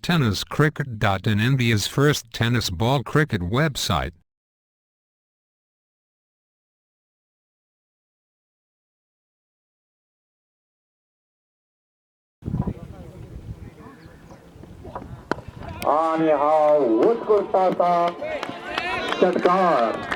TennisCricket.in, India's first tennis ball cricket website. आणि हा उत्कृष्ट असा षटकार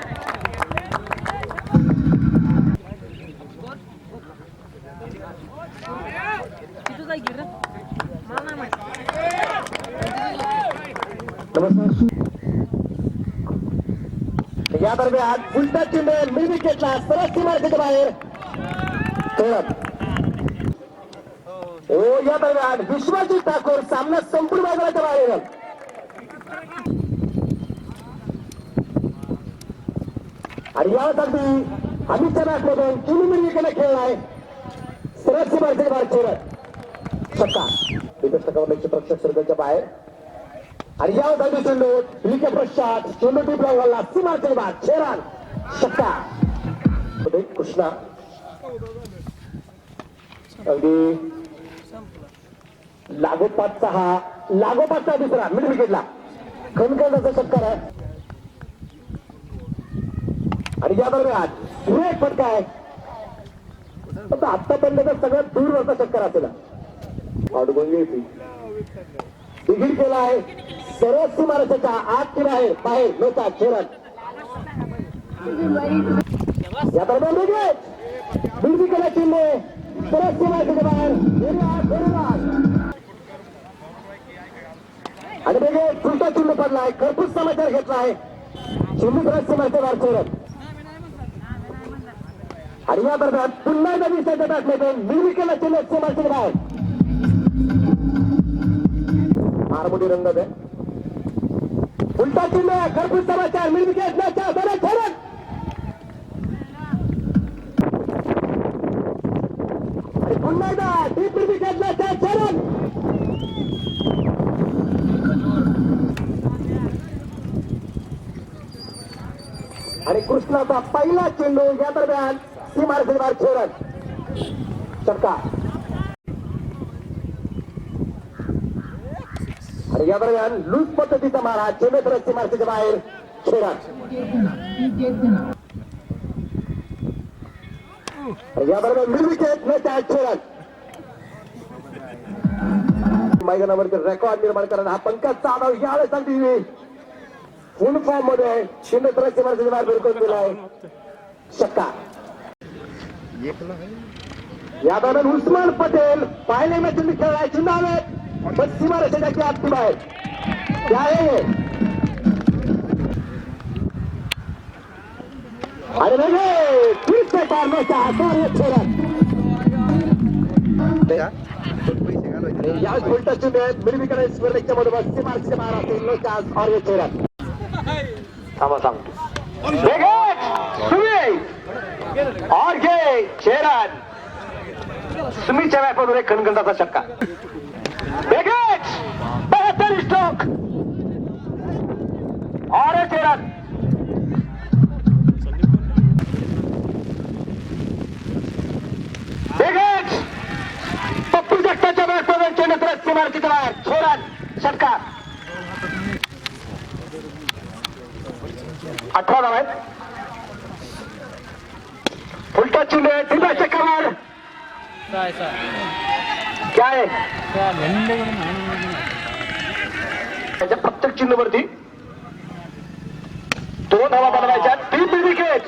या दरम्यान उलटा चेंडू मिड विकेटला सरस सीमारेषेच्या बाहेर खेळत या दरम्यान विश्वजित ठाकूर सामना संपूर्ण मैदानाच्या बाहेर आणि यावेळेस अगदी अमितच्या मॅचमधून चुनी मिड विकेटला खेळलाय सरस सीमारेषेच्या बाहेर खेळत षटकार विकेट प्रेक्षक सर्कलच्या बाहेर आणि यावेळेस अगदी चेंडू विकेट पश्चात चेंडू टीप लागला सीमारेषेच्या बाहेर छेरान षटकार कृष्णा अगदी लागोपाठचा दुसरा मिड विकेटला खणखणाचा षटकार आहे आणि या दरम्यान सुरेख फटका आहे आतापर्यंत सगळ्यात दूरवरचा षटकार असेल बिघीड केला आहे सरस सीमारेषेच्या आत केला आहे बाहेर नव्हता खेळत या दरम्यान विकेट बिघडी केला चेंडू सरस सीमारेषेच्या बाहेर आणि वेगळे उलटा चेंडू पडलाय खरपूस समाचार घेतलाय चेंडू सरस सीमारेषेच्या बाहेर खेळत आणि या दरम्यान पुन्हा एकदा दिसायच्या बॅटमध्ये निर्विकेला चेंडू सीमारेषेच्या बाहेर फार मोठी रंगत आहे उलटा चेंडू खरपूस समाचार निर्विकेट मॅचच्या बऱ्याच खेळत आणि पुन्हा एकदा डीप निर्विकेट मॅचच्या खेळत आणि कृष्णाचा पहिला चेंडू या दरम्यान सीमारेषेच्या बाहेर खेळत षटकार आणि या दरम्यान लूज पद्धतीचा मारा चेंडू सरस सीमारेषेच्या बाहेर खेळत या दरम्यान निर्विकेट मॅच खेळत मैदानावरती रेकॉर्ड निर्माण करणारा हा पंकज जाधव यावेळेस अगदी फुल फॉर्म मध्ये चेंडू सरस सीमारेषेच्या बाहेर भिरकून दिलाय षटकार या दरम्यान उस्मान पटेल पाहिले मॅच खेळलाय चेंडू आले पण सीमारेषेच्या आत बाहेर क्या आहे अरे वेगळे तीस षटकार यावेळेस उलटा चेंडू मिडविकेट स्पर्धेच्या मधोमध सीमारेषेच्या बाहेर असेल नो चान्स और ये खेळत थांबा सांगतो और ये चेरन सुमीच्या बॅटमधून एक खणखणाचा षटकार विकेट 72 स्ट्रोक और ये चेरन विकेट पप्पू जगताच्या बॅटमधून चेंडू सरस सीमारेषेच्या बाहेर चेरन षटकार 18 धावा आहेत उलटा चेंडू तिला षटकार क्या आहे त्याच्या प्रत्येक चेंडूवरती 2 धावा बनवायच्या 3 विकेट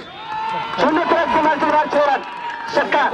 चेंडू सरस सीमारेषेच्या बाहेर षटकार